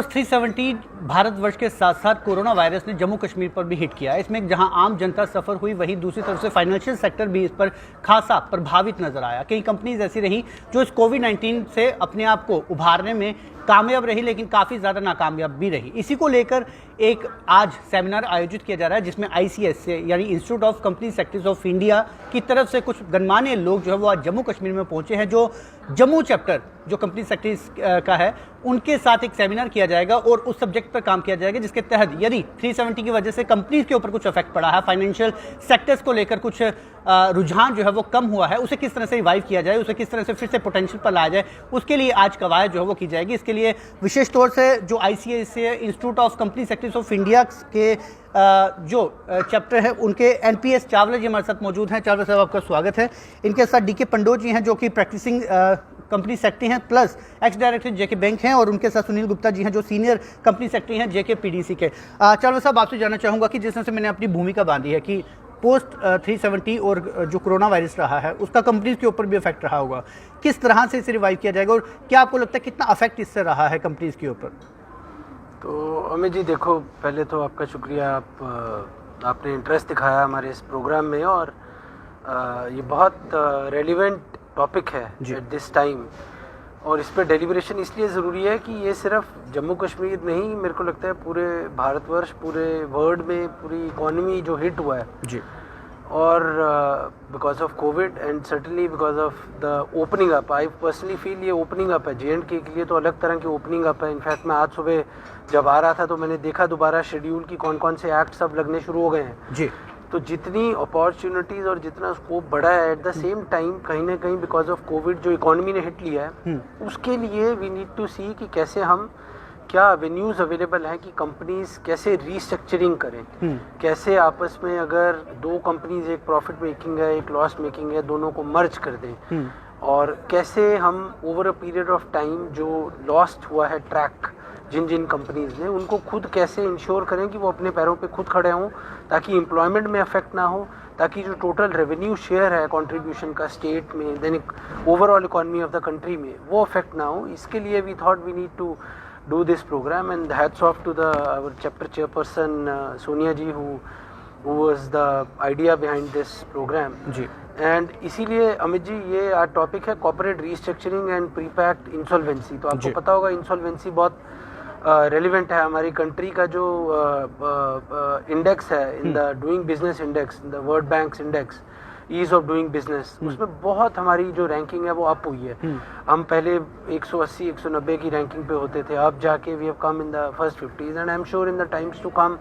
Post 370 Bharatvarsh के साथ साथ कोरोना वायरस ने जम्मू कश्मीर पर भी हिट किया है। इसमें जहां आम जनता सफर हुई, वहीं दूसरी तरफ से फाइनेंशियल सेक्टर भी इस पर खासा प्रभावित नजर आया। कई कंपनीज ऐसी रहीं जो इस कोविड-19 से अपने आप को उभारने में कामयाब रही, लेकिन काफ़ी ज़्यादा नाकामयाब भी रही। इसी को लेकर एक आज सेमिनार आयोजित किया जा रहा है, जिसमें ICS से यानी institute of company sectors of India की तरफ से कुछ गणमान्य लोग जो है वो आज जम्मू कश्मीर में पहुंचे हैं। जो जम्मू चैप्टर जो कंपनी सेक्टर्स का है, उनके साथ एक सेमिनार किया जाएगा और उस सब्जेक्ट पर काम किया जाएगा, जिसके तहत यदि 370 की वजह से कंपनीज के ऊपर कुछ इफेक्ट पड़ा है, फाइनेंशियल सेक्टर्स को लेकर कुछ रुझान जो है वो कम हुआ है, उसे किस तरह से रिवाइव किया जाए, उसे किस तरह से फिर से पोटेंशियल पर लाया जाए, उसके लिए आज कवायद जो है वो की जाएगी। इसके लिए विशेष तौर से जो ICS से institute of company sectors of India के जो चैप्टर है, उनके NPS चावला जी हमारे साथ मौजूद हैं। चावला साहब, आपका स्वागत है। इनके साथ DK पंडो जी हैं, जो कि प्रैक्टिसिंग कंपनी सेक्रेटरी हैं, plus ex director JK bank हैं, और उनके साथ सुनील गुप्ता जी हैं, जो सीनियर कंपनी सेक्रेटरी हैं JK PDC के। चावला साहब, आपसे जानना चाहूँगा कि जिस तरह से मैंने अपनी भूमिका बांधी है कि पोस्ट 370 और जो कोरोना वायरस रहा है उसका कंपनीज के ऊपर भी इफेक्ट रहा होगा, किस तरह से इसे रिवाइव किया जाएगा और क्या आपको लगता है कितना अफेक्ट इससे रहा है कंपनीज के ऊपर? तो अमित जी, देखो, पहले तो आपका शुक्रिया, आपने इंटरेस्ट दिखाया हमारे इस प्रोग्राम में, और ये बहुत रेलिवेंट टॉपिक है एट दिस टाइम, और इस पर डेलिब्रेशन इसलिए ज़रूरी है कि ये सिर्फ जम्मू कश्मीर नहीं, मेरे को लगता है पूरे भारतवर्ष, पूरे वर्ल्ड में पूरी इकॉनमी जो हिट हुआ है जी, और because of Covid and certainly because of the opening up, I personally feel ये ओपनिंग अप है J&K के लिए, तो अलग तरह की ओपनिंग अप है। इनफैक्ट मैं आज सुबह जब आ रहा था तो मैंने देखा दोबारा शेड्यूल की कौन कौन से एक्ट सब लगने शुरू हो गए हैं जी। तो जितनी अपॉर्चुनिटीज़ और जितना स्कोप बढ़ा है, एट द सेम टाइम कहीं ना कहीं बिकॉज ऑफ कोविड जो इकॉनमी ने हिट लिया है, उसके लिए वी नीड टू सी कि कैसे हम, क्या एवेन्यूज़ अवेलेबल हैं कि कंपनीज कैसे रीस्ट्रक्चरिंग करें, कैसे आपस में अगर दो कंपनीज, एक प्रॉफिट मेकिंग है एक लॉस मेकिंग है, दोनों को मर्ज कर दें, और कैसे हम over a period of time जो लॉस्ट हुआ है ट्रैक जिन जिन कंपनीज ने, उनको खुद कैसे इंश्योर करें कि वो अपने पैरों पे खुद खड़े हों, ताकि एम्प्लॉयमेंट में अफेक्ट ना हो, ताकि जो टोटल रेवेन्यू शेयर है कंट्रीब्यूशन का स्टेट में, then overall economy of the country में, वो अफेक्ट ना हो। इसके लिए we thought we need to do this programme, and hats off to the our chapter chairperson Sonia ji who was the idea behind this program ji. And इसीलिए अमित जी, ये आज topic है corporate restructuring and prepacked insolvency. तो आपको पता होगा इंसॉल्वेंसी बहुत relevant है हमारी कंट्री का, जो इंडेक्स है in the doing business index, the world bank's index ease of doing business, उसमें बहुत हमारी जो रैंकिंग है वो अप हुई है। हम पहले 180-190 की रैंकिंग पे होते थे, अब जाके we have come in the first 50s, and I am sure in the times to come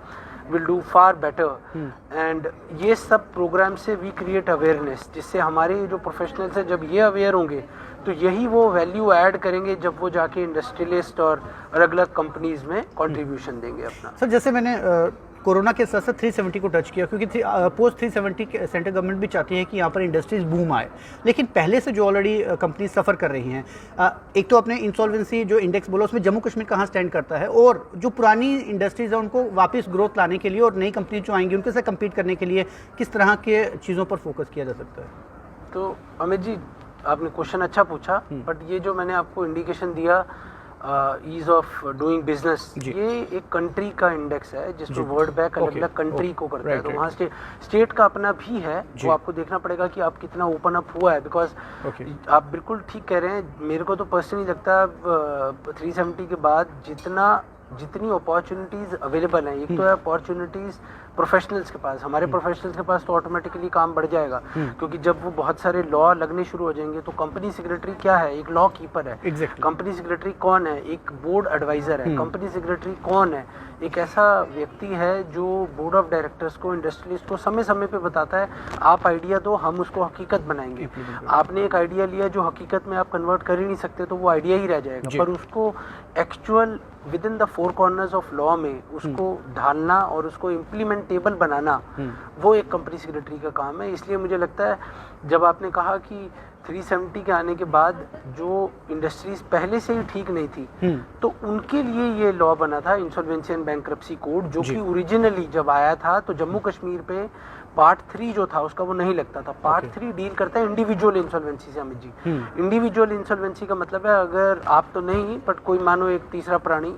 will do far better. एंड ये सब प्रोग्राम से वी क्रिएट अवेयरनेस, जिससे हमारे जो प्रोफेशनल्स हैं जब ये अवेयर होंगे तो यही वो वैल्यू ऐड करेंगे जब वो जाके इंडस्ट्रियलिस्ट और अलग अलग कंपनीज में कंट्रीब्यूशन देंगे अपना। सर, जैसे मैंने कोरोना के साथ साथ 370 को टच किया, क्योंकि पोस्ट 370 सेंट्रल गवर्नमेंट भी चाहती है कि यहाँ पर इंडस्ट्रीज बूम आए, लेकिन पहले से जो ऑलरेडी कंपनी सफ़र कर रही हैं, एक तो अपने इंसॉल्वेंसी जो इंडेक्स बोला उसमें जम्मू कश्मीर कहाँ स्टैंड करता है, और जो पुरानी इंडस्ट्रीज हैं उनको वापस ग्रोथ लाने के लिए और नई कंपनी जो आएंगी उनके साथ कम्पीट करने के लिए किस तरह के चीज़ों पर फोकस किया जा सकता है? तो अमित जी, आपने क्वेश्चन अच्छा पूछा, बट ये जो मैंने आपको इंडिकेशन दिया ईज ऑफ डूइंग बिजनेस, ये एक कंट्री का इंडेक्स है जिसको वर्ल्ड बैंक अलग अलग कंट्री को करता है, तो वहाँ स्टेट का अपना भी है, वो आपको देखना पड़ेगा कि आप कितना ओपन अप हुआ है। बिकॉज आप बिल्कुल ठीक कह रहे हैं, मेरे को तो पर्सनली लगता है 370 के बाद जितनी अपॉर्चुनिटीज़ अवेलेबल हैं, एक तो है अपॉर्चुनिटीज़ प्रोफेशनल्स के पास, हमारे प्रोफेशनल्स के पास तो ऑटोमेटिकली काम बढ़ जाएगा, क्योंकि जब वो बहुत सारे लॉ लगने शुरू हो जाएंगे तो कंपनी सेक्रेटरी क्या है, एक लॉ कीपर है। कंपनी सेक्रेटरी कौन है? एक बोर्ड एडवाइजर है। कंपनी सेक्रेटरी कौन है? एक ऐसा व्यक्ति है जो बोर्ड ऑफ डायरेक्टर्स को, इंडस्ट्रियलिस्ट को समय समय पे बताता है, आप आइडिया दो, हम उसको हकीकत बनाएंगे। आपने एक आइडिया लिया जो हकीकत में आप कन्वर्ट कर ही नहीं सकते, तो वो आइडिया ही रह जाएगा, पर उसको actual with in the four corners of law में उसको ढालना और उसको इम्प्लीमेंटेबल बनाना, वो एक कंपनी सेक्रेटरी का काम है। इसलिए मुझे लगता है, जब आपने कहा कि 370 के आने के बाद जो इंडस्ट्रीज पहले से ही ठीक नहीं थी, तो उनके लिए ये लॉ बना था, इंसॉल्वेंसी एंड बैंक्रप्सी कोड, जो कि ओरिजिनली जब आया था तो जम्मू कश्मीर पे पार्ट 3 जो था उसका वो नहीं लगता था। पार्ट 3 डील करता है इंडिविजुअल इंसॉल्वेंसी से अमित जी। इंडिविजुअल इंसॉल्वेंसी का मतलब है अगर आप तो नहीं बट कोई मानो एक तीसरा प्राणी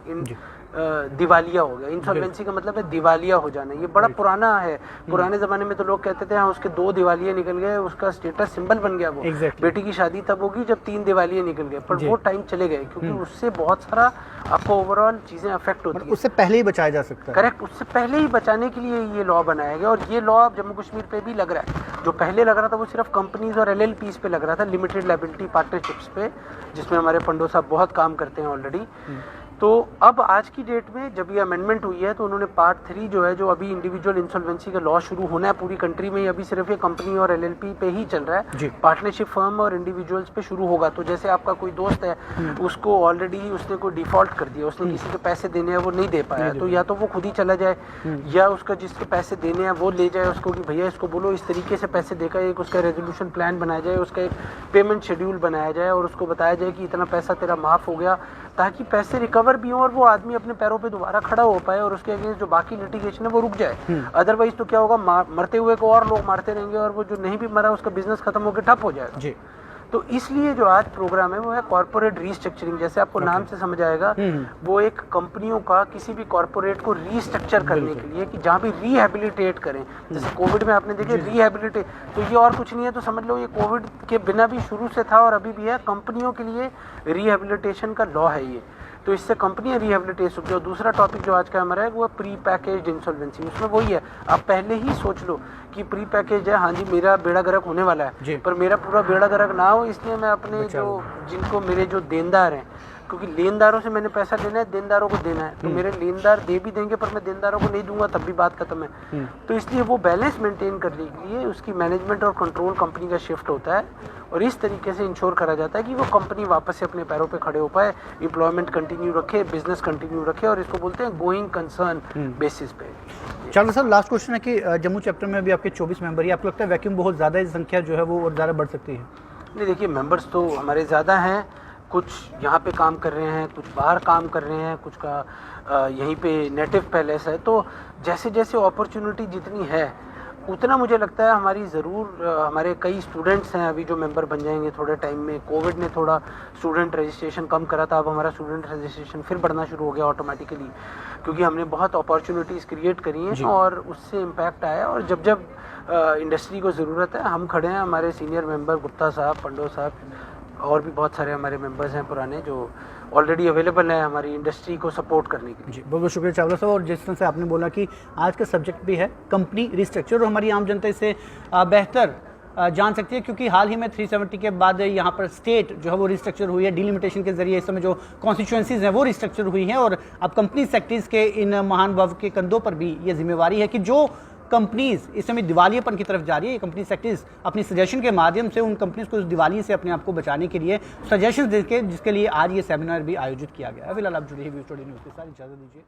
दिवालिया हो गया। इंसॉल्वेंसी का मतलब है दिवालिया हो जाना। ये बड़ा पुराना है। पुराने जमाने में तो लोग कहते थे हाँ उसके 2 दिवालिये निकल गए, उसका स्टेटस सिंबल बन गया वो। बेटी की शादी तब होगी जब 3 दिवालिये निकल गए, पर वो टाइम चले गए क्योंकि उससे बहुत सारा आपको ओवरऑल चीजें अफेक्ट होती है। उससे पहले ही बचाया जा सकता है। करेक्ट, उससे पहले ही बचाने के लिए ये लॉ बनाया गया। और ये लॉ अब जम्मू कश्मीर पे भी लग रहा है। जो पहले लग रहा था वो सिर्फ कंपनीज और LLPs पे लग रहा था, लिमिटेड लायबिलिटी पार्टनरशिप्स पे, जिसमें हमारे पंडो साहब बहुत काम करते हैं ऑलरेडी। तो अब आज की डेट में जब ये अमेंडमेंट हुई है तो उन्होंने पार्ट 3 जो है, जो अभी इंडिविजुअल इंसॉल्वेंसी का लॉ शुरू होना है पूरी कंट्री में, अभी सिर्फ ये कंपनी और LLP पे ही चल रहा है। पार्टनरशिप फर्म और इंडिविजुअल्स पे शुरू होगा। तो जैसे आपका कोई दोस्त है, उसको ऑलरेडी उसने कोई डिफॉल्ट कर दिया, उसने किसी को पैसे देने हैं वो नहीं दे पाया, तो या तो वो खुद ही चला जाए या उसका जिसके पैसे देने हैं वो ले जाए उसको कि भैया इसको बोलो इस तरीके से पैसे देगा, एक उसका रेजोल्यूशन प्लान बनाया जाए, उसका एक पेमेंट शेड्यूल बनाया जाए और उसको बताया जाए कि इतना पैसा तेरा माफ़ हो गया, ताकि पैसे रिकवर भी हो और वो आदमी अपने पैरों पे दोबारा खड़ा हो पाए और उसके अगेंस्ट जो बाकी लिटिगेशन है वो रुक जाए। अदरवाइज तो क्या होगा, मरते हुए को और लोग मारते रहेंगे और वो जो नहीं भी मरा उसका बिजनेस खत्म होकर ठप हो जाएगा जी। तो इसलिए जो आज प्रोग्राम है वो है कॉर्पोरेट रीस्ट्रक्चरिंग। जैसे आपको नाम से समझ आएगा, वो एक कंपनियों का किसी भी कॉर्पोरेट को रीस्ट्रक्चर करने के लिए कि जहाँ भी रिहेबिलिटेट करें। जैसे कोविड में आपने देखे रिहेबिलिटेट, तो ये और कुछ नहीं है, तो समझ लो ये कोविड के बिना भी शुरू से था और अभी भी है। कंपनियों के लिए रिहेबिलिटेशन का लॉ है ये, तो इससे कंपनियां रिहेबिलिटेट हो। दूसरा टॉपिक जो आज का हमारा है वो है प्री पैकेज्ड इंसॉल्वेंसी। उसमें वही है, आप पहले ही सोच लो कि प्री पैकेज है, हाँ जी मेरा बेड़ा गर्क होने वाला है, पर मेरा पूरा बेड़ा गर्क ना हो इसलिए मैं अपने जो जिनको मेरे जो देनदार हैं, क्योंकि लेनदारों से मैंने पैसा लेना है, देनदारों को देना है, तो मेरे लेनदार दे भी देंगे पर मैं देनदारों को नहीं दूंगा तब भी बात खत्म है। तो इसलिए वो बैलेंस मेंटेन करने के लिए उसकी मैनेजमेंट और कंट्रोल कंपनी का शिफ्ट होता है और इस तरीके से इंश्योर करा जाता है कि वो कंपनी वापस से अपने पैरों पे खड़े हो पाए, एम्प्लॉयमेंट कंटिन्यू रखे, बिजनेस कंटिन्यू रखे, और इसको बोलते हैं गोइंग कंसर्न बेसिस पे। चलो सर, लास्ट क्वेश्चन है कि जम्मू चैप्टर में अभी आपके 24 मेंबर है, आपको लगता है वैक्यूम बहुत ज़्यादा है, संख्या जो है वो और ज़्यादा बढ़ सकती है? नहीं, देखिए मेंबर्स तो हमारे ज़्यादा हैं, कुछ यहाँ पे काम कर रहे हैं, कुछ बाहर काम कर रहे हैं, कुछ का यहीं पे नेटिव पैलेस है। तो जैसे जैसे अपॉर्चुनिटी जितनी है उतना मुझे लगता है हमारी ज़रूर, हमारे कई स्टूडेंट्स हैं अभी जो मेंबर बन जाएंगे थोड़े टाइम में। कोविड ने थोड़ा स्टूडेंट रजिस्ट्रेशन कम करा था, अब हमारा स्टूडेंट रजिस्ट्रेशन फिर बढ़ना शुरू हो गया ऑटोमेटिकली, क्योंकि हमने बहुत अपॉर्चुनिटीज़ क्रिएट करी हैं और उससे इम्पैक्ट आया। और जब जब इंडस्ट्री को ज़रूरत है हम खड़े हैं। हमारे सीनियर मेंबर गुप्ता साहब, पंडो साहब और भी बहुत सारे हमारे मेंबर्स हैं पुराने जो ऑलरेडी अवेलेबल है हमारी इंडस्ट्री को सपोर्ट करने के लिए। जी बहुत बहुत शुक्रिया चावला साहब। और जिस तरह से आपने बोला कि आज का सब्जेक्ट भी है कंपनी रिस्ट्रक्चर, और हमारी आम जनता इससे बेहतर जान सकती है, क्योंकि हाल ही में 370 के बाद यहाँ पर स्टेट जो है वो रिस्ट्रक्चर हुई है, डिलिमिटेशन के जरिए इस समय जो कॉन्स्टिट्यूएंसीज हैं वो रिस्ट्रक्चर हुई हैं, और अब कंपनी सेक्टर्स के इन महान भव के कंधों पर भी ये जिम्मेवारी है कि जो कंपनीज इस समय दिवालियेपन की तरफ जा रही है, कंपनी सेक्टर्स अपनी सजेशन के माध्यम से उन कंपनीज को इस दिवालिये से अपने आप को बचाने के लिए सजेशन देके, जिसके लिए आज ये सेमिनार भी आयोजित किया गया है। फिलहाल आप जुड़े हैं न्यूज़ के साथ, इजाज़त दीजिए।